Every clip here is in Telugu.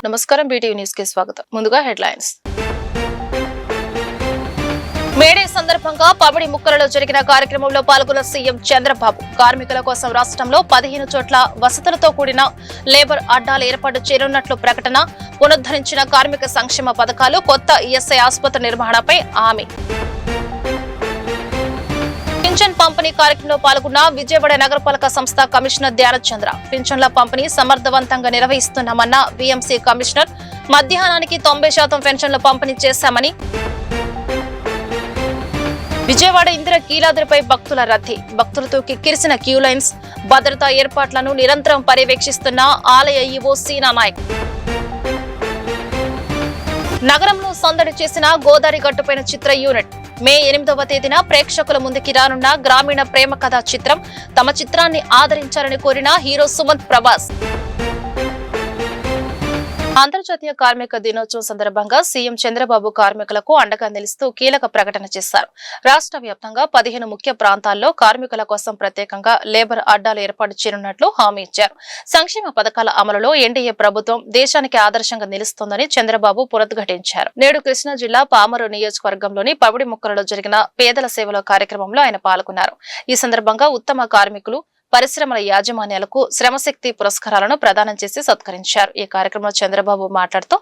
నమస్కారం బీటీవీ న్యూస్ కి స్వాగతం. ముందుగా హెడ్లైన్స్. మేడే సందర్భంగా పబడి ముక్కలలో జరిగిన కార్యక్రమంలో పాల్గొన్న సీఎం చంద్రబాబు కార్మికుల కోసం రాష్ట్రంలో 15 చోట్ల వసతులతో కూడిన లేబర్ అడ్డాలు ఏర్పాటు చేయనున్నట్లు ప్రకటన. పునరుద్ధరించిన కార్మిక సంక్షేమ పథకాలు, కొత్త ఈఎస్ఐ ఆసుపత్రి నిర్వహణపై హామీ. పింఛన్ పంపిణీ కార్యక్రమంలో పాల్గొన్న విజయవాడ నగరపాలక సంస్థ కమిషనర్ ధ్యానచంద్ర పింఛన్ల పంపిణీ సమర్థవంతంగా నిర్వహిస్తున్నామన్న వీఎంసీ కమిషనర్. మధ్యాహ్నానికి 90% పెన్షన్లు పంపిణీ చేశామని. విజయవాడ ఇందిర కీలాద్రిపై భక్తుల రద్దీ, భక్తులతో కిక్కిరిసిన క్యూ లైన్స్. భద్రతా ఏర్పాట్లను నిరంతరం పర్యవేక్షిస్తున్న ఆలయ ఈవో సీనా నాయక్. నగరంలో సందడి చేసిన గోదావరి గట్టుపైన చిత్ర యూనిట్. మే 8వ తేదీన ప్రేక్షకుల ముందుకి రానున్న గ్రామీణ ప్రేమ కథా చిత్రం. తమ చిత్రాన్ని ఆదరించాలని కోరిన హీరో సుమంత్ ప్రభాస్. అంతర్జాతీయ కార్మిక దినోత్సవం సందర్భంగా సీఎం చంద్రబాబు కార్మికులకు అండగా నిలుస్తూ కీలక ప్రకటన చేశారు. రాష్ట్ర వ్యాప్తంగా 15 ముఖ్య ప్రాంతాల్లో కార్మికుల కోసం ప్రత్యేకంగా లేబర్ అడ్డాలు ఏర్పాటు చేయనున్నట్లు హామీ ఇచ్చారు. సంక్షేమ పథకాల అమలులో ఎన్డీఏ ప్రభుత్వం దేశానికి ఆదర్శంగా నిలుస్తోందని చంద్రబాబు పునరుద్ఘాటించారు. నేడు కృష్ణా జిల్లా పామరు నియోజకవర్గంలోని పబడి ముక్కలలో జరిగిన పేదల సేవల కార్యక్రమంలో ఆయన పాల్గొన్నారు. ఈ సందర్భంగా ఉత్తమ కార్మికులు, పరిశ్రమల యాజమాన్యాలకు శ్రమశక్తి పురస్కారాలను ప్రదానం చేసి సత్కరించారు. ఈ కార్యక్రమంలో చంద్రబాబు మాట్లాడుతూ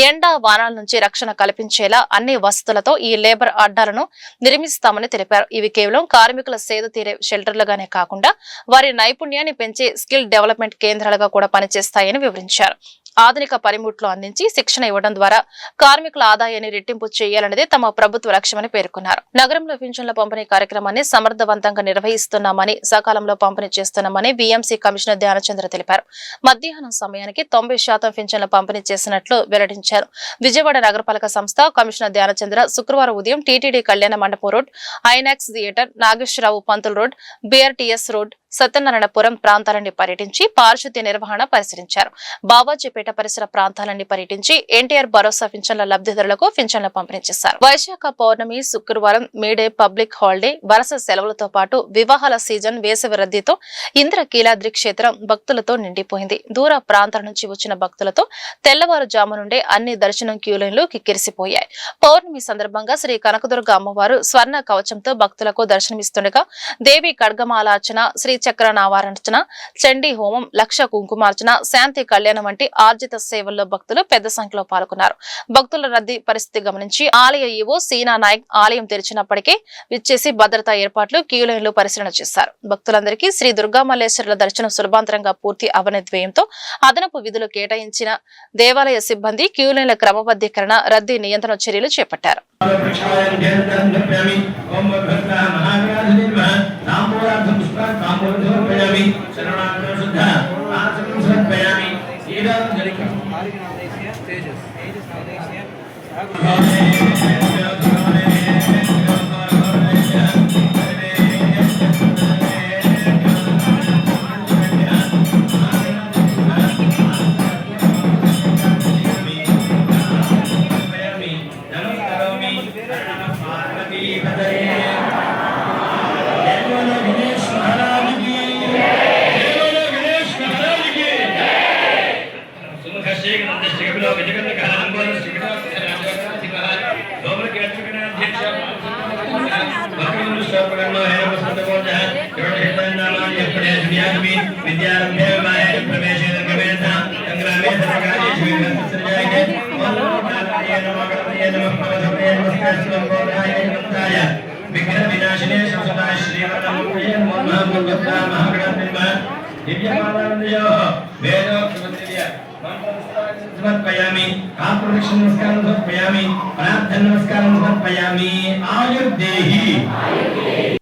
ఎండ వానాల నుంచి రక్షణ కల్పించేలా అన్ని వసతులతో ఈ లేబర్ అడ్డాలను నిర్మిస్తామని తెలిపారు. ఇవి కేవలం కార్మికుల సేద తీరే షెల్టర్లుగానే కాకుండా వారి నైపుణ్యాన్ని పెంచే స్కిల్ డెవలప్మెంట్ కేంద్రాలుగా కూడా పనిచేస్తాయని వివరించారు. ఆధునిక పనిముట్లు అందించి శిక్షణ ఇవ్వడం ద్వారా కార్మికుల ఆదాయాన్ని రెట్టింపు చేయాలనేదే తమ ప్రభుత్వ లక్ష్యమని పేర్కొన్నారు. నగరంలో పింఛన్ల పంపిణీ కార్యక్రమాన్ని సమర్థవంతంగా నిర్వహిస్తున్నామని, సకాలంలో పంపిణీ చేస్తున్నామని వీఎంసీ కమిషనర్ ధ్యానచంద్ర తెలిపారు. మధ్యాహ్నం సమయానికి 90% పింఛన్ల పంపిణీ చేసినట్లు వెల్లడించారు. విజయవాడ నగరపాలక సంస్థ కమిషనర్ ధ్యానచంద్ర శుక్రవారం ఉదయం TTD Kalyana Mandapam road, Inox theatre, Nageswara Rao Pantulu road, BRTS road, Satyanarayanapuram ప్రాంతాలన్నీ పర్యటించి పారిశుద్ధ్య నిర్వహణ పరిశీలించారు. బావాజీపేట పరిసర ప్రాంతాలన్నీ పర్యటించి ఎన్టీఆర్ భరోసా పింఛన్ల లబ్ధిదారులకు పింఛన్ల పంపిణీ చేశారు. వైశాఖ పౌర్ణమి, శుక్రవారం మేడే పబ్లిక్ హాలిడే, వరుస సెలవులతో పాటు వివాహాల సీజన్, వేసవి రద్దీతో ఇంద్ర కీలాద్రి క్షేత్రం భక్తులతో నిండిపోయింది. దూర ప్రాంతాల నుంచి వచ్చిన భక్తులతో తెల్లవారుజాము నుండే అన్ని దర్శనం క్యూలైన్లు కిక్కిరిసిపోయాయి. పౌర్ణమి సందర్భంగా శ్రీ కనకదుర్గ అమ్మవారు స్వర్ణ కవచంతో భక్తులకు దర్శనమిస్తుండగా దేవి ఖడ్గమాలార్చన, శ్రీ చక్ర నావార్చన, చండీ హోమం, లక్ష కుంకుమార్చన, శాంతి కళ్యాణం వంటి ఆర్జిత సేవల్లో భక్తులు పెద్ద సంఖ్యలో పాల్గొన్నారు. భక్తుల రద్దీ పరిస్థితి గమనించి ఆలయ ఈవో సీనా నాయక్ ఆలయం తెరిచినప్పటికీ విచ్చేసి భద్రతా ఏర్పాట్లు, క్యూలైన్లు పరిశీలన చేశారు. భక్తులందరికీ శ్రీ దుర్గామల్లేశ్వరుల దర్శనం సులభంతరంగా పూర్తి అవనద్వయంతో అదనపు విధులు కేటాయించిన దేవాలయ సిబ్బంది క్యూలైన్ల క్రమబద్ధీకరణ, రద్దీ నియంత్రణ చర్యలు చేపట్టారు.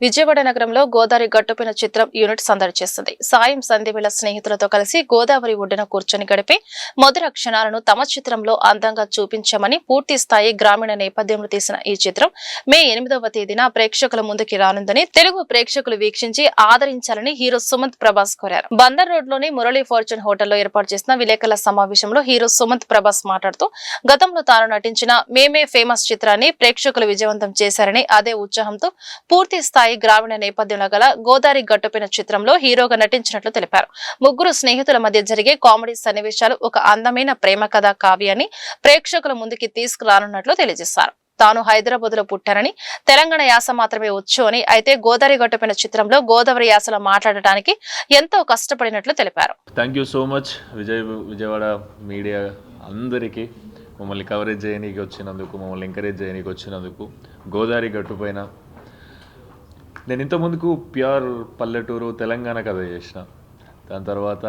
విజయవాడ నగరంలో గోదావరి గట్టుపైన చిత్రం యూనిట్ సందడి చేస్తుంది. సాయం సంధ్యవేళ స్నేహితులతో కలిసి గోదావరి ఒడ్డున కూర్చొని గడిపే మధుర క్షణాలను తమ చిత్రంలో అందంగా చూపించామని పూర్తి స్థాయి గ్రామీణ నేపథ్యంలో తీసిన ఈ చిత్రం మే 8వ తేదీన ప్రేక్షకుల ముందుకి రానుందని తెలుగు ప్రేక్షకులు వీక్షించి ఆదరించాలని హీరో సుమంత్ ప్రభాస్ కోరారు. బందర్ రోడ్ లోని మురళీ ఫార్చ్యూన్ హోటల్లో ఏర్పాటు చేసిన విలేకరుల సమావేశంలో హీరో సుమంత్ ప్రభాస్ మాట్లాడుతూ గతంలో తాను నటించిన మేమే ఫేమస్ చిత్రాన్ని ప్రేక్షకులు విజయవంతం చేశారని అదే ఉత్సాహంతో పూర్తి స్థాయి గ్రామీణ నేపథ్యంలో గల గోదావరి గట్టుపైన చిత్రంలో హీరోగా నటించినట్లు తెలిపారు. ముగ్గురు స్నేహితుల మధ్య జరిగే కామెడీ సన్నివేశాలు ఒక అందమైన ప్రేమ కథా కావ్యాన్ని ప్రేక్షకుల ముందుకి తీసుకురానున్నట్లు తెలియజేశారు. తాను హైదరాబాద్ లో పుట్టానని తెలంగాణ యాస మాత్రమే వచ్చు అని అయితే గోదావరి గట్టుపైన చిత్రంలో గోదావరి యాసలో మాట్లాడటానికి ఎంతో కష్టపడినట్లు తెలిపారు. Thank you so much Vijayawada media అందరికీ మమ్మల్ని కవరేజ్ చేయనీకి వచ్చినందుకు, మమ్మల్ని ఎంకరేజ్ చేయనీకి వచ్చినందుకు. గోదావరి గట్టుపైన నేను ఇంతకుముందుకు ప్యూర్ పల్లెటూరు తెలంగాణ కథ చేసిన, దాని తర్వాత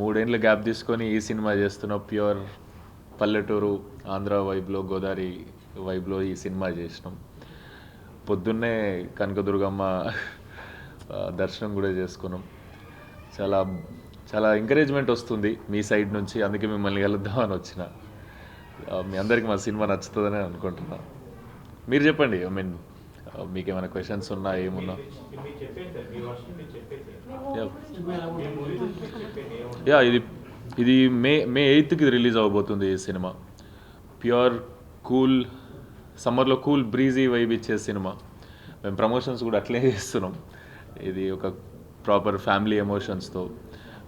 3 ఏళ్ళు గ్యాప్ తీసుకొని ఈ సినిమా చేస్తున్న ప్యూర్ పల్లెటూరు ఆంధ్ర వైబ్లో గోదావరి వైబ్లో ఈ సినిమా చేసినాం. పొద్దున్నే కనకదుర్గమ్మ దర్శనం కూడా చేసుకున్నాం. చాలా చాలా ఎంకరేజ్మెంట్ వస్తుంది మీ సైడ్ నుంచి, అందుకే మిమ్మల్ని కలుద్దామని వచ్చిన. మీ అందరికీ మా సినిమా నచ్చుతుందని అనుకుంటున్నాను. మీరు చెప్పండి, మీకు ఏమైనా క్వశ్చన్స్ ఉన్నా ఏమున్నా. ఇది మే 8కి రిలీజ్ అవబోతుంది ఈ సినిమా. ప్యూర్ కూల్ సమ్మర్లో కూల్ బ్రీజీ వైబ్ ఇచ్చే సినిమా. మేము ప్రమోషన్స్ కూడా అట్లే చేస్తున్నాం. ఇది ఒక ప్రాపర్ ఫ్యామిలీ ఎమోషన్స్తో.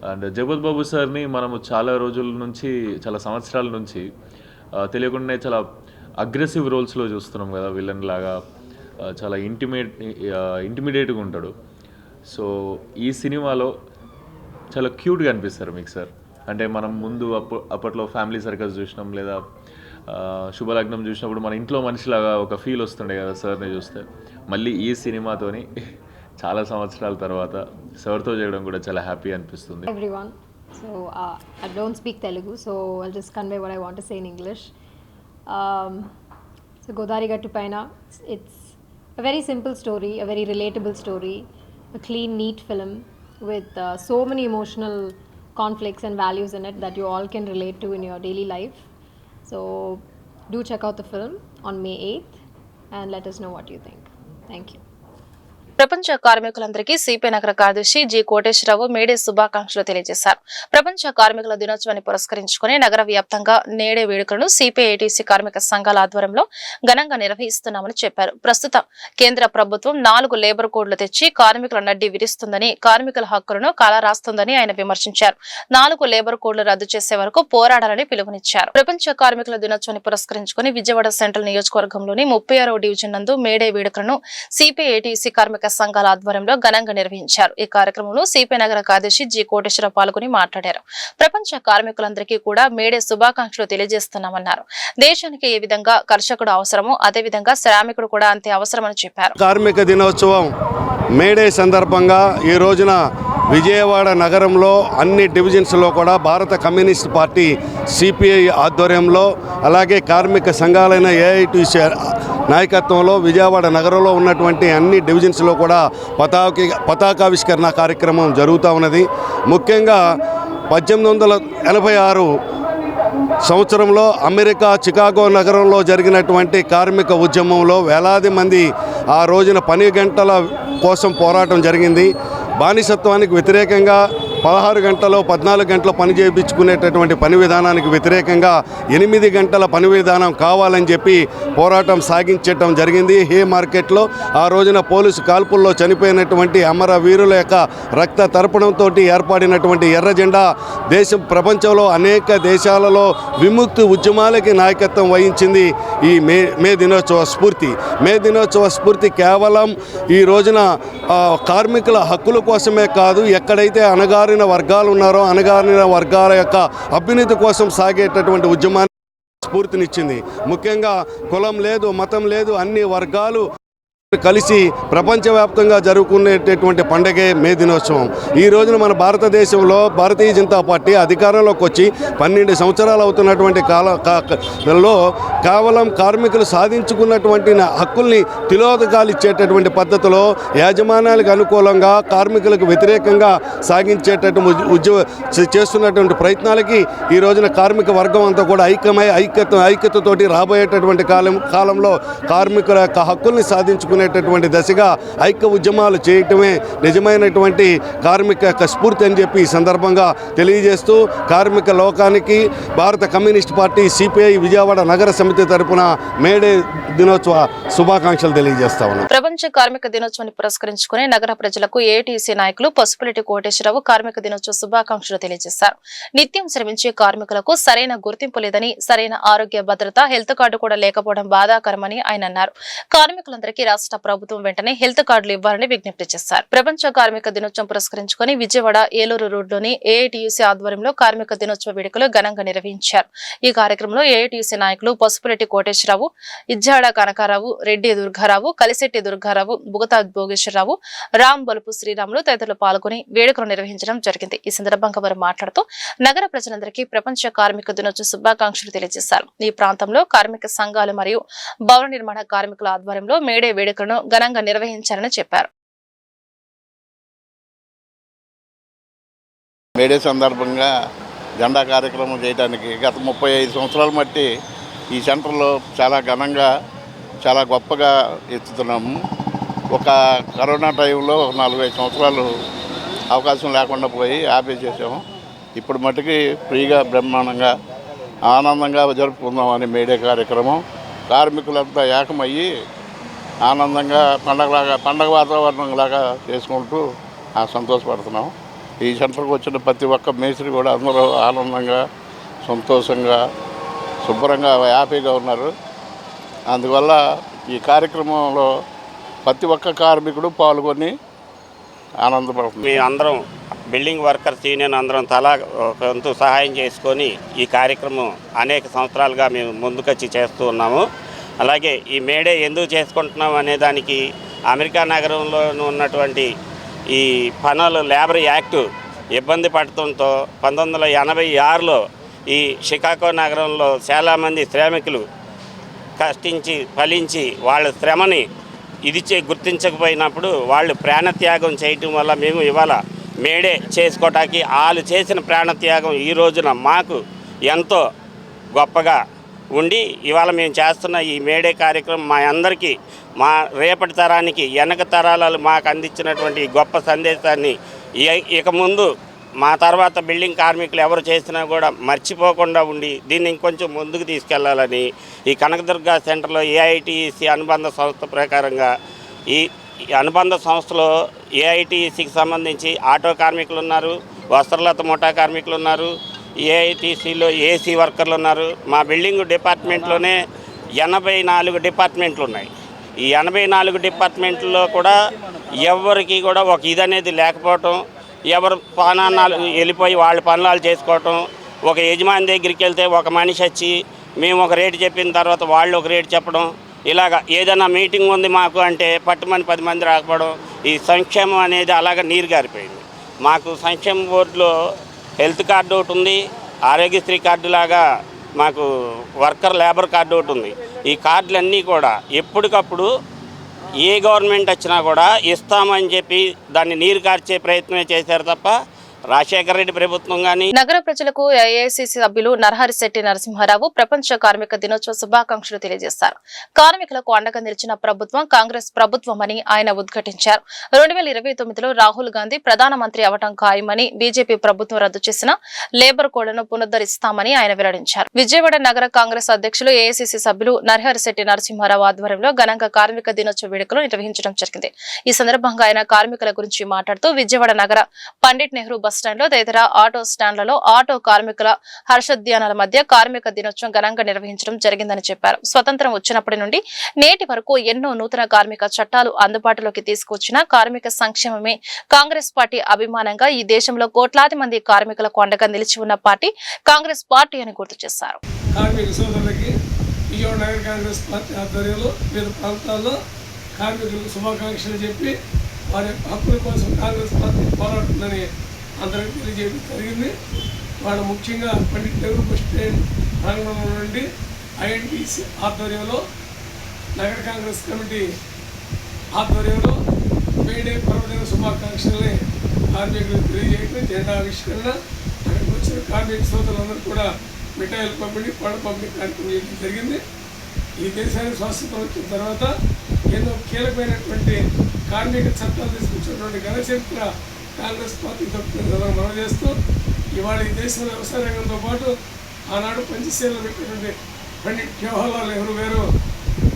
అండ్ జగపతి బాబు సార్ని మనము చాలా రోజుల నుంచి, చాలా సంవత్సరాల నుంచి తెలియకుండానే చాలా అగ్రెసివ్ రోల్స్లో చూస్తున్నాం కదా. విలన్ లాగా చాలా ఇంటిమిడేట్గా ఉంటాడు. సో ఈ సినిమాలో చాలా క్యూట్గా అనిపిస్తారు మీకు సార్. అంటే మనం ముందు అప్పట్లో ఫ్యామిలీ సర్కస్ చూసినాం, లేదా శుభలగ్నం చూసినప్పుడు మన ఇంట్లో మనిషిలాగా ఒక ఫీల్ వస్తుండే కదా సార్ని చూస్తే. మళ్ళీ ఈ సినిమాతోని చాలా సంవత్సరాల తర్వాత సార్తో చేయడం కూడా చాలా హ్యాపీ అనిపిస్తుంది. Everyone, so I don't speak Telugu, so I'll just convey what I want to say in English. So Godavari Gattu Paina, it's a very simple story, a very relatable story, a clean, neat film with so many emotional conflicts and values in it that you all can relate to in your daily life. So do check out the film on May 8th and let us know what you think. Thank you. ప్రపంచ కార్మికులందరికీ సిపి నగర కార్యదర్శి జి కోటేశ్వరరావు మేడే శుభాకాంక్షలు తెలియజేశారు. ప్రపంచ కార్మికుల దినోత్సవాన్ని పురస్కరించుకుని నగర వ్యాప్తంగా నేడే వేడుకలను సిపిఐటిసి కార్మిక సంఘాల ఆధ్వర్యంలో ఘనంగా నిర్వహిస్తున్నామని చెప్పారు. ప్రస్తుతం కేంద్ర ప్రభుత్వం 4 లేబర్ కోడ్లు తెచ్చి కార్మికుల నడ్డి విరుస్తుందని, కార్మికుల హక్కులను కాలరాస్తుందని ఆయన విమర్శించారు. 4 లేబర్ కోడ్లు రద్దు చేసే వరకు పోరాడాలని పిలుపునిచ్చారు. ప్రపంచ కార్మికుల దినోత్సవాన్ని పురస్కరించుకుని విజయవాడ సెంట్రల్ నియోజకవర్గంలోని 36వ డివిజన్ నందు మేడే వేడుకలను సిపిఐటిసి కార్మిక సంఘాల ఆధ్వర్యంలో ఘనంగా నిర్వహించారు. ఈ కార్యక్రమంలో సిపి నగర కార్యదర్శి జి కోటేశ్వరరావు పాల్గొని మాట్లాడారు. ప్రపంచ కార్మికులందరికీ కూడా మేడే శుభాకాంక్షలు తెలియజేస్తున్నామన్నారు. దేశానికి ఏ విధంగా కర్షకుడు అవసరమో అదే విధంగా శ్రామికుడు కూడా అంతే అవసరమని చెప్పారు. కార్మిక దినోత్సవం మేడే సందర్భంగా ఈ రోజున విజయవాడ నగరంలో అన్ని డివిజన్స్లో కూడా భారత కమ్యూనిస్ట్ పార్టీ సిపిఐ ఆధ్వర్యంలో, అలాగే కార్మిక సంఘాలైన ఏఐటిసి నాయకత్వంలో విజయవాడ నగరంలో ఉన్నటువంటి అన్ని డివిజన్స్లో కూడా పతాకావిష్కరణ కార్యక్రమం జరుగుతూ ఉన్నది. ముఖ్యంగా 1886 సంవత్సరంలో అమెరికా చికాగో నగరంలో జరిగినటువంటి కార్మిక ఉద్యమంలో వేలాది మంది ఆ రోజున పని గంటల కోసం పోరాటం జరిగింది. బానిసత్వానికి వ్యతిరేకంగా 16 గంటలు 14 గంటలు పని చేయించుకునేటటువంటి పని విధానానికి వ్యతిరేకంగా 8 గంటల పని విధానం కావాలని చెప్పి పోరాటం సాగించడం జరిగింది. హే మార్కెట్లో ఆ రోజున పోలీసు కాల్పుల్లో చనిపోయినటువంటి అమర వీరుల యొక్క రక్త తర్పణంతో ఏర్పడినటువంటి ఎర్ర జెండా ప్రపంచంలో అనేక దేశాలలో విముక్తి ఉద్యమాలకి నాయకత్వం వహించింది ఈ మే దినోత్సవ స్ఫూర్తి. మే దినోత్సవ స్ఫూర్తి కేవలం ఈ రోజున కార్మికుల హక్కుల కోసమే కాదు, ఎక్కడైతే అణగారిన వర్గాలు ఉన్నారో అణగారిన వర్గాల యొక్క అభ్యున్నతి కోసం సాగేటటువంటి ఉద్యమాన్ని స్ఫూర్తినిచ్చింది. ముఖ్యంగా కులం లేదు, మతం లేదు, అన్ని వర్గాలు కలిసి ప్రపంచవ్యాప్తంగా జరుపుకునేటటువంటి పండుగే మే దినోత్సవం. ఈ రోజున మన భారతదేశంలో భారతీయ జనతా పార్టీ అధికారంలోకి వచ్చి 12 సంవత్సరాలు అవుతున్నటువంటి కాలంలో కేవలం కార్మికులు సాధించుకున్నటువంటి హక్కుల్ని తిలోదకాలు ఇచ్చేటటువంటి పద్ధతిలో యాజమాన్యాలకు అనుకూలంగా కార్మికులకు వ్యతిరేకంగా చేస్తున్నటువంటి ప్రయత్నాలకి ఈ రోజున కార్మిక వర్గం అంతా కూడా ఐక్యతతోటి రాబోయేటటువంటి కాలంలో కార్మికుల యొక్క హక్కుల్ని సాధించుకునే తీసుకెళ్లేటటువంటి దశగా ఐక్య ఉద్యమాలు చేయటమే నిజమైనటువంటి కార్మిక యొక్క స్ఫూర్తి అని చెప్పి ఈ సందర్భంగా తెలియజేస్తూ కార్మిక లోకానికి భారత కమ్యూనిస్ట్ పార్టీ సిపిఐ విజయవాడ నగర సమితి తరపున మేడే దినోత్సవ శుభాకాంక్షలు తెలియజేస్తా ఉన్నాం. ప్రపంచ కార్మిక దినోత్సవాన్ని పురస్కరించుకుని నగర ప్రజలకు ఏఐటీసీ నాయకులు పసుపులెట్టి కోటేశ్వరరావు కార్మిక దినోత్సవ శుభాకాంక్షలు తెలియజేశారు. నిత్యం శ్రమించే కార్మికులకు సరైన గుర్తింపు లేదని, సరైన ఆరోగ్య భద్రత, హెల్త్ కార్డు కూడా లేకపోవడం బాధాకరమని ఆయన అన్నారు. కార్మికులందరికీ రాష్ట్ర ప్రభుత్వం వెంటనే హెల్త్ కార్డులు ఇవ్వాలని విజ్ఞప్తి చేశారు. ప్రపంచ కార్మిక దినోత్సవం పురస్కరించుకుని విజయవాడ ఏలూరు రోడ్లోని ఏఐటీయూసీ ఆధ్వర్యంలో కార్మిక దినోత్సవ వేడుకలు ఘనంగా నిర్వహించారు. ఈ కార్యక్రమంలో ఏఐటీయూసీ నాయకులు పసుపులెట్టి కోటేశ్వరరావు, ఇజ్జాడ కనకారావు, రెడ్డి దుర్గారావు, కలిశెట్టి దుర్గారావు, బుగతా భోగేశ్వరరావు, రామ్ బలుపు శ్రీరాములు తదితరులు పాల్గొని వేడుకలు నిర్వహించడం జరిగింది. ఈ సందర్భంగా వారు మాట్లాడుతూ నగర ప్రజలందరికీ ప్రపంచ కార్మిక దినోత్సవ శుభాకాంక్షలు తెలియజేశారు. ఈ ప్రాంతంలో కార్మిక సంఘాలు మరియు భవన నిర్మాణ కార్మికుల ఆధ్వర్యంలో మేడే వేడుకలను ఘనంగా నిర్వహించారని చెప్పారు. మేడే సందర్భంగా జెండా కార్యక్రమం చేయడానికి గత 35 సంవత్సరాల మట్టి ఈ సెంటర్లో చాలా ఘనంగా చాలా గొప్పగా ఎత్తుతున్నాము. ఒక కరోనా టైంలో 45 సంవత్సరాలు అవకాశం లేకుండా పోయి ఆపేసేసాము. ఇప్పుడు మట్టుకి ఫ్రీగా బ్రహ్మాండంగా ఆనందంగా జరుపుకుందామని మేడే కార్యక్రమం కార్మికులంతా ఏకమయ్యి ఆనందంగా పండగ వాతావరణంలాగా చేసుకుంటూ సంతోషపడుతున్నాం. ఈ సెంటర్కి వచ్చిన ప్రతి ఒక్క మేస్త్రి కూడా అందరూ ఆనందంగా సంతోషంగా శుభ్రంగా హ్యాపీగా ఉన్నారు. అందువల్ల ఈ కార్యక్రమంలో ప్రతి ఒక్క కార్మికుడు పాల్గొని ఆనందపడుతుంది. మేము అందరం బిల్డింగ్ వర్కర్స్ యూనియన్ అందరం తలా కొంత సహాయం చేసుకొని ఈ కార్యక్రమం అనేక సంవత్సరాలుగా మేము ముందుకొచ్చి చేస్తూ ఉన్నాము. అలాగే ఈ మేడే ఎందుకు చేసుకుంటున్నాం అనే దానికి అమెరికా నగరంలో ఉన్నటువంటి ఈ పనులు లేబర్ యాక్టు ఇబ్బంది పడటంతో 1986లో ఈ షికాగో నగరంలో చాలామంది శ్రామికులు కష్టించి ఫలించి వాళ్ళ శ్రమని గుర్తించకపోయినప్పుడు వాళ్ళు ప్రాణత్యాగం చేయటం వల్ల మేము ఇవాళ మేడే చేసుకోవటానికి వాళ్ళు చేసిన ప్రాణత్యాగం ఈ రోజున మాకు ఎంతో గొప్పగా ఉండి ఇవాళ మేము చేస్తున్న ఈ మేడే కార్యక్రమం మా అందరికీ మా రేపటి తరానికి వెనక తరాలు మాకు అందించినటువంటి గొప్ప సందేశాన్ని ఇక ముందు మా తర్వాత బిల్డింగ్ కార్మికులు ఎవరు చేసినా కూడా మర్చిపోకుండా ఉండి దీన్ని ఇంకొంచెం ముందుకు తీసుకెళ్లాలని ఈ కనకదుర్గ సెంటర్లో ఏఐటీసీ అనుబంధ సంస్థ ప్రకారంగా ఈ అనుబంధ సంస్థలో ఏఐటీసీకి సంబంధించి ఆటో కార్మికులు ఉన్నారు, వస్త్రలత మోటా కార్మికులు ఉన్నారు, ఏఐటీసీలో ఏసీ వర్కర్లు ఉన్నారు. మా బిల్డింగ్ డిపార్ట్మెంట్లోనే 84 డిపార్ట్మెంట్లు ఉన్నాయి. ఈ 84 డిపార్ట్మెంట్లో కూడా ఎవరికి కూడా ఒక ఇదనేది లేకపోవటం, ఎవరు పనాలు వెళ్ళిపోయి వాళ్ళ పనులు చేసుకోవటం, ఒక యజమాని దగ్గరికి వెళ్తే ఒక మనిషి వచ్చి మేము ఒక రేటు చెప్పిన తర్వాత వాళ్ళు ఒక రేటు చెప్పడం, ఇలాగ ఏదైనా మీటింగ్ ఉంది మాకు అంటే పట్టుమని 10 మంది రాకపోవడం, ఈ సంక్షేమం అనేది అలాగ నీరు గారిపోయింది. మాకు సంక్షేమ బోర్డులో హెల్త్ కార్డు ఒకటి ఉంది, ఆరోగ్యశ్రీ కార్డు లాగా మాకు లేబర్ కార్డు ఒకటి ఉంది. ఈ కార్డులన్నీ కూడా ఎప్పటికప్పుడు ఏ గవర్నమెంట్ వచ్చినా కూడా ఇస్తామని చెప్పి దాన్ని నీరు కార్చే ప్రయత్నమే చేశారు తప్ప రాజశేఖర రెడ్డి ప్రభుత్వం గాని. నగర ప్రజలకు ఏఐసిసి సభ్యులు నరహరిశెట్టి నరసింహారావు ప్రపంచ కార్మిక దినోత్సవ శుభాకాంక్షలు తెలియజేశారు. కార్మికులకు అండగా నిలిచిన ప్రభుత్వం కాంగ్రెస్ ప్రభుత్వమని ఆయన ఉద్ఘాటించారు. 2029లో రాహుల్ గాంధీ ప్రధానమంత్రి అవటం ఖాయమని, బీజేపీ ప్రభుత్వం రద్దు చేసిన లేబర్ కోడ్ను పునరుద్ధరిస్తామని ఆయన వెల్లడించారు. విజయవాడ నగర కాంగ్రెస్ అధ్యక్షులు ఏఐసిసి సభ్యులు నరహరిశెట్టి నరసింహారావు ఆధ్వర్యంలో ఘనంగా కార్మిక దినోత్సవ వేడుకలు నిర్వహించడం జరిగింది. ఈ సందర్భంగా ఆయన కార్మికుల గురించి మాట్లాడుతూ విజయవాడ నగర పండిట్ నెహ్రూ బస్టాండ్ లో తదితర ఆటో స్టాండ్లలో ఆటో కార్మికుల హర్షోద్యానాల మధ్య కార్మిక దినోత్సవం ఘనంగా నిర్వహించడం జరిగిందని చెప్పారు. స్వతంత్రం వచ్చినప్పటి నుండి నేటి వరకు ఎన్నో నూతన కార్మిక చట్టాలు అందుబాటులోకి తీసుకొచ్చిన కార్మిక సంక్షేమమే కాంగ్రెస్ పార్టీ అభిమానంగా ఈ దేశంలో కోట్లాది మంది కార్మికులకు అండగా నిలిచి ఉన్న పార్టీ కాంగ్రెస్ పార్టీ అని గుర్తు చేశారు. కార్మిక సోదరులకి విజయవాడ నగర కాంగ్రెస్ పార్టీ ఆధ్వర్యంలో వివిధ ప్రాంతాల్లో కార్మికులకు శుభాకాంక్షలు చెప్పి వారి హక్కుల కోసం కాంగ్రెస్ పార్టీ పోరాడుతుందని అందరికీ తెలియజేయడం జరిగింది. వాళ్ళు ముఖ్యంగా పండిట్ నెహ్రూ బస్ స్టాండ్ ప్రాంగణంలో నుండి ఐఎన్టీసీ ఆధ్వర్యంలో నగర కాంగ్రెస్ కమిటీ ఆధ్వర్యంలో మేడే పర్వదిన శుభాకాంక్షల్ని కార్మికులకు తెలియజేయడం, జెండా ఆవిష్కరణ, అక్కడికి వచ్చిన కార్మిక సోదరులందరూ కూడా మిఠాయిలు పంపిణీ, పళ్ళ పంపిణీ కార్యక్రమం చేయడం జరిగింది. ఈ దేశానికి స్వాతంత్రం వచ్చిన తర్వాత ఎన్నో కీలకమైనటువంటి కార్మిక చట్టాలు తీసుకొచ్చినటువంటి ఘన చరిత్ర కాంగ్రెస్ పార్టీ మనం చేస్తూ ఇవాళ ఈ దేశంలో వ్యవసాయ రంగంతో పాటు ఆనాడు పంచశీలలో పెట్టినటువంటి పండిట్ జవహర్లాల్ నెహ్రూ గారు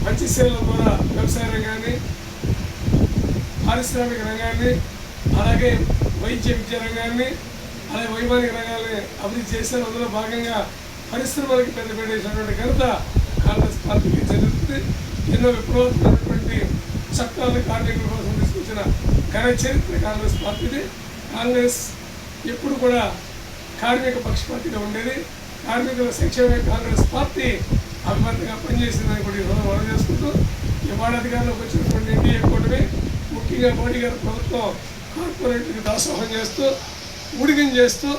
పంచశీల ద్వారా వ్యవసాయ రంగాన్ని, పారిశ్రామిక రంగాన్ని, అలాగే వైద్య విద్యా రంగాన్ని, అలాగే వైమానిక రంగాన్ని అభివృద్ధి చేశారు. అందులో భాగంగా పరిశ్రమలకు పెద్ద పెట్టేసినటువంటి ఘనత కాంగ్రెస్ పార్టీకి జరుగుతుంది. ఎన్నో విప్లవాత్మకమైనటువంటి చట్టాలను కార్మికుల కోసం తీసుకొచ్చిన ఘన చరిత్ర కాంగ్రెస్ పార్టీది. కాంగ్రెస్ ఎప్పుడు కూడా కార్మిక పక్షపాతిగా ఉండేది. కార్మికుల సంక్షేమే కాంగ్రెస్ పార్టీ అభివృద్ధిగా పనిచేసిందని కూడా మనం చేసుకుంటూ ఇవాళ అధికారంలోకి వచ్చినటువంటి ఎన్డీఏ కూటమి, ముఖ్యంగా మోడీ గారి ప్రభుత్వం కార్పొరేట్కి దాసోహం చేస్తూ, ఊడిగం చేస్తూ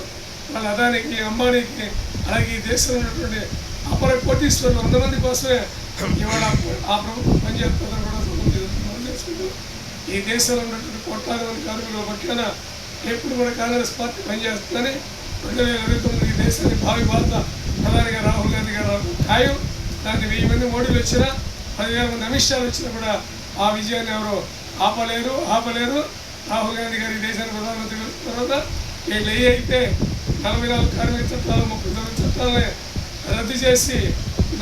వాళ్ళ అదానికి, అంబానీకి, అలాగే ఈ దేశంలో ఉన్నటువంటి అపర కోటీశ్వరులు 100 మంది కోసమే ఇవాళ ఆ ప్రభుత్వం పనిచేస్తుందని కూడా మనం చేసుకుంటూ ఈ దేశంలో ఉన్నటువంటి కోట్లాది మంది కార్మికుల పక్షాన ఎప్పుడు కూడా కాంగ్రెస్ పార్టీ పనిచేస్తుందని 2029 ఈ దేశాన్ని భావి భారత ప్రధానిగా రాహుల్ గాంధీ గారు ఖాయం. దాన్ని 1000 మంది మోడీలు వచ్చినా, 10,000 మంది అమిత్ షాలు వచ్చినా కూడా ఆ విజయాన్ని ఎవరు ఆపలేరు. రాహుల్ గాంధీ గారు ఈ దేశానికి ప్రధానమంత్రి తర్వాత వీళ్ళు అయితే 44 కార్మిక చట్టాలు, 39 చట్టాలని రద్దు చేసి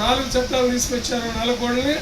4 చట్టాలు తీసుకొచ్చారు. 4 కోళ్ళని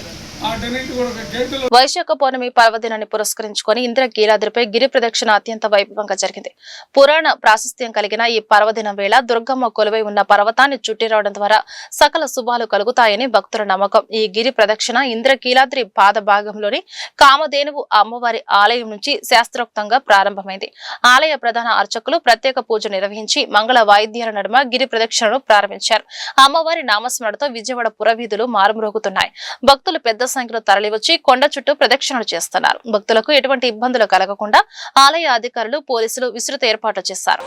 వాటన్నింటి కూడా ఒక గంటలో. వైశాఖ పౌర్ణమి పర్వదినాన్ని పురస్కరించుకొని ఇంద్రకీలాద్రిపై గిరి ప్రదక్షిణ అత్యంత వైభవంగా జరిగింది. పురాణ ప్రాశస్త్యం కలిగిన ఈ పర్వదినం వేళ దుర్గమ్మ కొలువై ఉన్న పర్వతాన్ని చుట్టి రావడం ద్వారా సకల శుభాలు కలుగుతాయని భక్తుల నమ్మకం. ఈ గిరి ప్రదక్షిణ ఇంద్రకీలాద్రి పాద భాగంలోని కామధేనువు అమ్మవారి ఆలయం నుంచి శాస్త్రోక్తంగా ప్రారంభమైంది. ఆలయ ప్రధాన అర్చకులు ప్రత్యేక పూజ నిర్వహించి మంగళ వాయిద్యాల నడుమ గిరి ప్రదక్షిణను ప్రారంభించారు. అమ్మవారి నామస్మరణతో విజయవాడ పురవీధులు మారుమ్రోగుతున్నాయి. భక్తులు పెద్ద సంఖ్యలో తరలివచ్చి కొండ చుట్టూ ప్రదక్షిణలు చేస్తున్నారు. భక్తులకు ఎటువంటి ఇబ్బందులు కలగకుండా ఆలయ అధికారులు, పోలీసులు విస్తృత ఏర్పాట్లు చేశారు.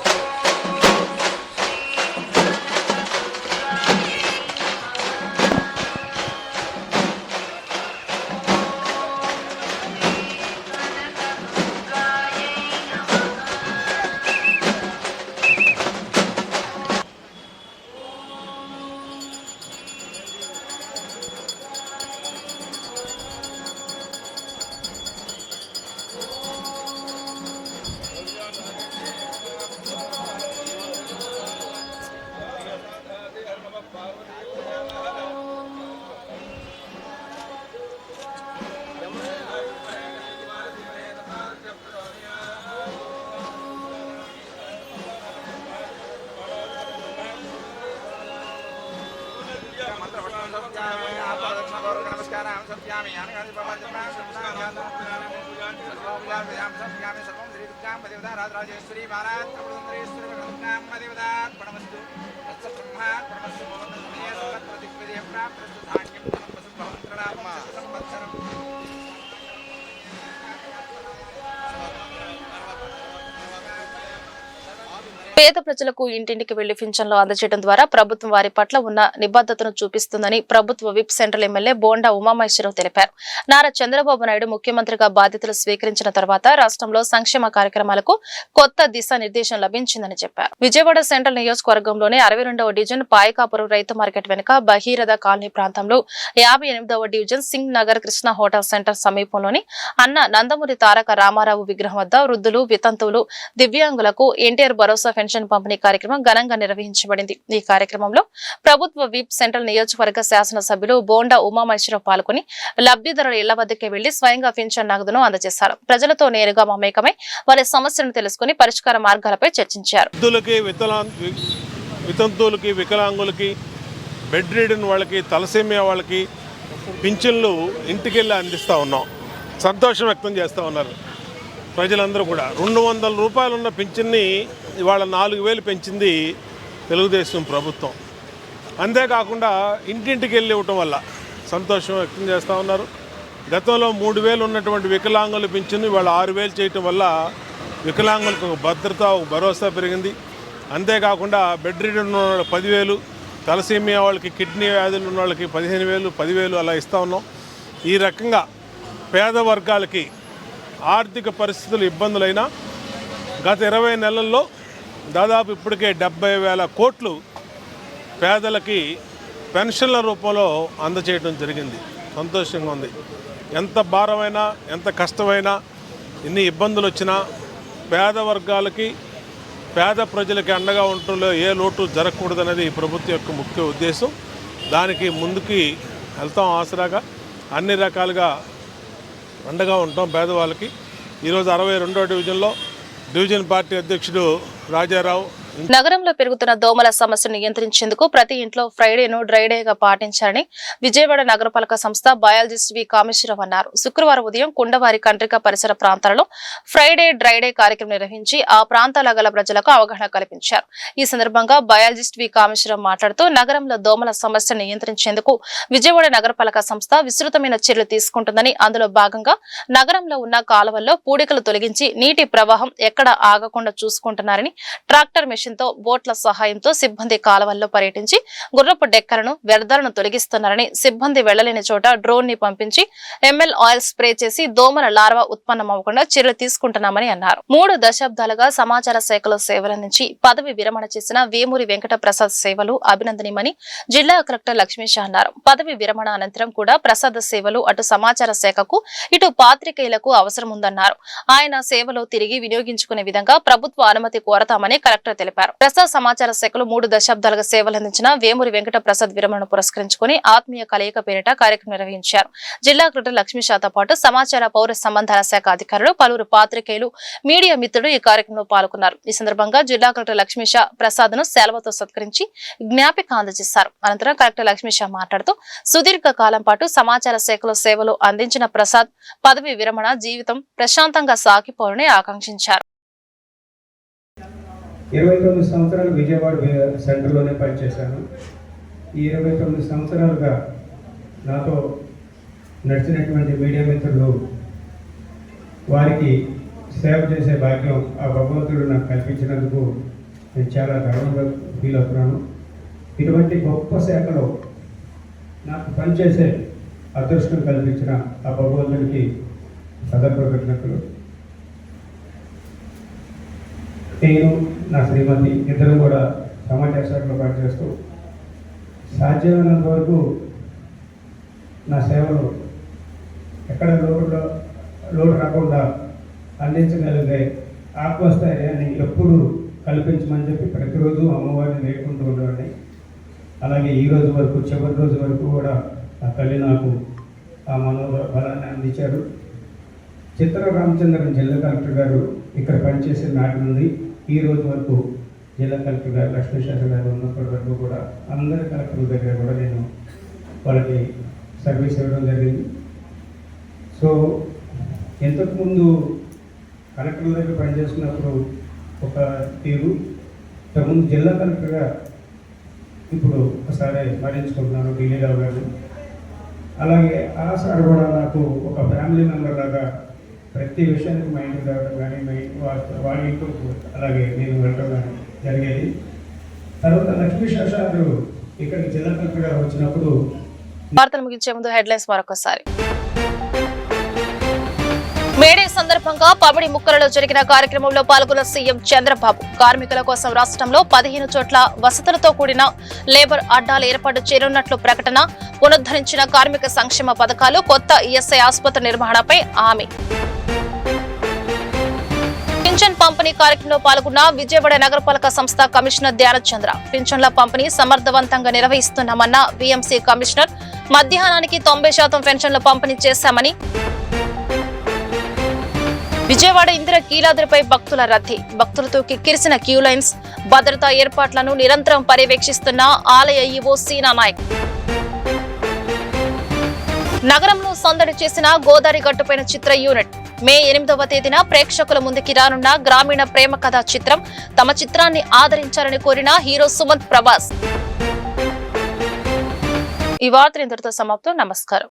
పేద ప్రజలకు ఇంటింటికి వెళ్లి పింఛన్లు అందజేయడం ద్వారా ప్రభుత్వం వారి పట్ల ఉన్న నిబద్ధతను చూపిస్తుందని ప్రభుత్వ whip central MLA Bonda Umamaheswara Rao తెలిపారు. నారా చంద్రబాబు నాయుడు ముఖ్యమంత్రిగా బాధ్యతలు స్వీకరించిన తర్వాత రాష్ట్రంలో సంక్షేమ కార్యక్రమాలకు కొత్త దిశానిర్దేశం లభించిందని చెప్పారు. విజయవాడ సెంట్రల్ నియోజకవర్గంలోని 62వ డివిజన్ పాయకాపురం రైతు మార్కెట్ వెనుక భగీరథ కాలనీ ప్రాంతంలో 58వ division Singh Nagar Krishna hotel center సమీపంలోని అన్న నందమూరి తారక రామారావు విగ్రహం వద్ద వృద్ధులు, వితంతువులు, దివ్యాంగులకు ఎన్టీఆర్ భరోసా పెన్షన్ పంపిణీ కార్యక్రమం ఘనంగా నిర్వహించబడింది. ఈ కార్యక్రమంలో ప్రభుత్వ విప్ సెంట్రల్ నియోజకవర్గ శాసనసభ్యులు బోండా ఉమామహేశ్వరరావు పాల్గొని లబ్ధిదారుల ఇళ్ల వద్దకే వెళ్లి స్వయంగా పింఛన్ నగదును అందజేశారు. ప్రజలతో నేరుగా మమేకమై వారి సమస్యలను తెలుసుకుని పరిష్కార మార్గాలపై చర్చించారు. వితంతువులకి, వికలాంగులకి, బెడ్ రీడన్ వాళ్ళకి, తలసేమియా వాళ్ళకి పింఛన్లు ఇంటికెళ్ళి అందిస్తూ ఉన్నాం. సంతోషం వ్యక్తం చేస్తూ ఉన్నారు ప్రజలందరూ కూడా. 200 రూపాయలు ఉన్న పింఛన్ని ఇవాళ 4,000 పెంచింది తెలుగుదేశం ప్రభుత్వం. అంతేకాకుండా ఇంటింటికి వెళ్ళి ఇవ్వటం వల్ల సంతోషం వ్యక్తం చేస్తూ ఉన్నారు. గతంలో 3,000 ఉన్నటువంటి వికలాంగుల పింఛను ఇవాళ 6,000 చేయటం వల్ల వికలాంగులకు ఒక భద్రత, ఒక భరోసా పెరిగింది. అంతేకాకుండా బెడ్ రీడన్ ఉన్న వాళ్ళకి 10,000, తలసేమియా వాళ్ళకి, కిడ్నీ వ్యాధులు ఉన్న వాళ్ళకి 15,000, 10,000 అలా ఇస్తూ ఉన్నాం. ఈ రకంగా పేద వర్గాలకి ఆర్థిక పరిస్థితులు ఇబ్బందులైనా గత 20 నెలల్లో దాదాపు ఇప్పటికే 70,000 కోట్లు పేదలకి పెన్షన్ల రూపంలో అందచేయడం జరిగింది. సంతోషంగా ఉంది. ఎంత భారమైనా ఎంత కష్టమైనా ఎన్ని ఇబ్బందులు వచ్చినా పేద వర్గాలకి పేద ప్రజలకి అండగా ఉండటంలో ఏ లోటు జరగకూడదనేది ఈ ప్రభుత్వం యొక్క ముఖ్య ఉద్దేశం. దానికి ముందుకి వెళ్తాం ఆసరాగా, అన్ని రకాలుగా అండగా ఉంటాం పేదవాళ్ళకి. ఈరోజు 62వ డివిజన్లో డివిజన్ పార్టీ అధ్యక్షుడు రాజారావు నగరంలో పెరుగుతున్న దోమల సమస్యను నియంత్రించేందుకు ప్రతి ఇంట్లో ఫ్రైడేను డ్రైడేగా పాటించాలని విజయవాడ నగరపాలక సంస్థ బయాలజిస్ట్ వి కామేశ్వరరావు అన్నారు. శుక్రవారం ఉదయం కుండవారి కండ్రిక పరిసర ప్రాంతాలలో ఫ్రైడే డ్రైడే కార్యక్రమం నిర్వహించి ఆ ప్రాంతాల గల ప్రజలకు అవగాహన కల్పించారు. ఈ సందర్భంగా బయాలజిస్ట్ వి కామేశ్వరరావు మాట్లాడుతూ నగరంలో దోమల సమస్యను నియంత్రించేందుకు విజయవాడ నగరపాలక సంస్థ విస్తృతమైన చర్యలు తీసుకుంటుందని, అందులో భాగంగా నగరంలో ఉన్న కాలువల్లో పూడికలు తొలగించి నీటి ప్రవాహం ఎక్కడ ఆగకుండా చూసుకుంటున్నారని, ట్రాక్టర్ మెషిన్ తో బోట్ల సహాయంతో సిబ్బంది కాలువల్లో పర్యటించి గుర్రపు డెక్కలను వ్యర్థాలను తొలగిస్తున్నారని, సిబ్బంది వెళ్లలేని చోట డ్రోన్ ని పంపించి ఎంఎల్ ఆయిల్ స్ప్రే చేసి దోమల లార్వా ఉత్పన్నమవ్వకుండా చర్యలు తీసుకుంటున్నామని అన్నారు. 3 దశాబ్దాలుగా సమాచార శాఖలో సేవలందించి పదవి విరమణ చేసిన వేమూరి వెంకట ప్రసాద్ సేవలు అభినందనీయమని జిల్లా కలెక్టర్ లక్ష్మీష అన్నారు. పదవి విరమణ అనంతరం కూడా ప్రసాద్ సేవలు అటు సమాచార శాఖకు ఇటు పాత్రికేయులకు అవసరం ఉందన్నారు. ఆయన సేవలు తిరిగి వినియోగించుకునే విధంగా ప్రభుత్వ అనుమతి కోరతామని కలెక్టర్ తెలిపారు. ప్రసాద్ సమాచార శాఖలో 3 దశాబ్దాలుగా సేవలందించిన వేమూరి వెంకట ప్రసాద్ విరమణను పురస్కరించుకుని ఆత్మీయ కలయిక పేరిట కార్యక్రమం నిర్వహించారు. జిల్లా కలెక్టర్ లక్ష్మీషాతో పాటు సమాచార పౌర సంబంధాల శాఖ అధికారులు, పలువురు పాత్రికేయులు, మీడియా మిత్రులు ఈ కార్యక్రమంలో పాల్గొన్నారు. ఈ సందర్భంగా జిల్లా కలెక్టర్ లక్ష్మీషా ప్రసాద్ ను సెలవుతో సత్కరించి జ్ఞాపిక అందజేశారు. అనంతరం కలెక్టర్ లక్ష్మీషా మాట్లాడుతూ సుదీర్ఘ కాలం పాటు సమాచార శాఖలో సేవలు అందించిన ప్రసాద్ పదవి విరమణ జీవితం ప్రశాంతంగా సాగిపోవాలని ఆకాంక్షించారు. 29 సంవత్సరాలు విజయవాడ సెంటర్లోనే పనిచేశాను. ఈ 29 సంవత్సరాలుగా నాతో నడిచినటువంటి మీడియా మిత్రులు, వారికి సేవ చేసే భాగ్యం ఆ భగవంతుడు నాకు కల్పించినందుకు నేను చాలా గర్వంగా ఫీల్ అవుతున్నాను. ఇటువంటి గొప్ప శాఖలో నాకు పనిచేసే అదృష్టం కల్పించిన ఆ భగవంతుడికి సదకృతజ్ఞతలు. నేను నా శ్రీమతి ఇద్దరు కూడా సమాచార శాఖలో పనిచేస్తూ సాధ్యమైనంత వరకు నా సేవలు ఎక్కడ లోటు రాకుండా అందించగలిగే ఆత్మస్థైర్యాన్ని ఎప్పుడు కల్పించమని చెప్పి ప్రతిరోజు అమ్మవారిని వేడుకుంటూ ఉండేవాడిని. అలాగే ఈ రోజు వరకు, చివరి రోజు వరకు కూడా నా తల్లి నాకు ఆ మనోబలాన్ని అందించారు. చిత్ర రామచంద్రన్ జిల్లా కలెక్టర్ గారు ఇక్కడ పనిచేసిన నాటి నుండి ఈ రోజు వరకు జిల్లా కలెక్టర్ గారు లక్ష్మీశాస్త్రి గారు ఉన్నప్పటి వరకు కూడా అందరి కలెక్టర్ల దగ్గర కూడా నేను వాళ్ళకి సర్వీస్ ఇవ్వడం జరిగింది. సో ఇంతకుముందు కలెక్టర్ల దగ్గర పనిచేస్తున్నప్పుడు ఒక తీరు, ఇంతకుముందు జిల్లా కలెక్టర్గా ఇప్పుడు ఒకసారి మరించుకుంటున్నాను ఢిల్లీరావు గారు. అలాగే ఆ సార్ కూడా నాకు ఒక ఫ్యామిలీ మెంబర్ లాగా ప్రతి విషయానికి మా ఇంటికి రావడం కానీ వాళ్ళ ఇంట్లో అలాగే నేను వెళ్ళడం కానీ జరిగేది. తర్వాత లక్ష్మీశాస్త్రి ఇక్కడికి జిల్లా కలెక్టర్గా వచ్చినప్పుడు. వార్తలు ముగించే ముందు హెడ్లైన్స్ మరొకసారి. మేడే సందర్భంగా పమిడి ముక్కలలో జరిగిన కార్యక్రమంలో పాల్గొన్న సీఎం చంద్రబాబు. కార్మికుల కోసం రాష్ట్రంలో 15 చోట్ల వసతులతో కూడిన లేబర్ అడ్డాలు ఏర్పాటు చేయనున్నట్లు ప్రకటన. పునరుద్ధరించిన కార్మిక సంక్షేమ పథకాలు, కొత్త ఈఎస్ఐ ఆసుపత్రి నిర్వహణపై హామీ. పింఛన్ పంపిణీ కార్యక్రమంలో పాల్గొన్న విజయవాడ నగరపాలక సంస్థ కమిషనర్ ధ్యానచంద్ర. పింఛన్ల పంపిణీ సమర్థవంతంగా నిర్వహిస్తున్నామన్న వీఎంసీ కమిషనర్. మధ్యాహ్నానికి 90% పెన్షన్లు పంపిణీ చేశామని. విజయవాడ ఇందిర కీలాద్రిపై భక్తుల రద్దీ. భక్తులతో కిక్కిరిసిన క్యూ లైన్స్. భద్రతా ఏర్పాట్లను నిరంతరం పర్యవేక్షిస్తున్న ఆలయ ఈవో సీనా నాయక్. నగరంలో సందడి చేసిన గోదావరి గట్టుపైన చిత్ర యూనిట్. మే 8వ తేదీన ప్రేక్షకుల ముందుకి రానున్న గ్రామీణ ప్రేమ కథా చిత్రం. తమ చిత్రాన్ని ఆదరించాలని కోరిన హీరో సుమంత్ ప్రభాస్. ఈ వార్తలు ఇంతటితో సమాప్తం. నమస్కారం.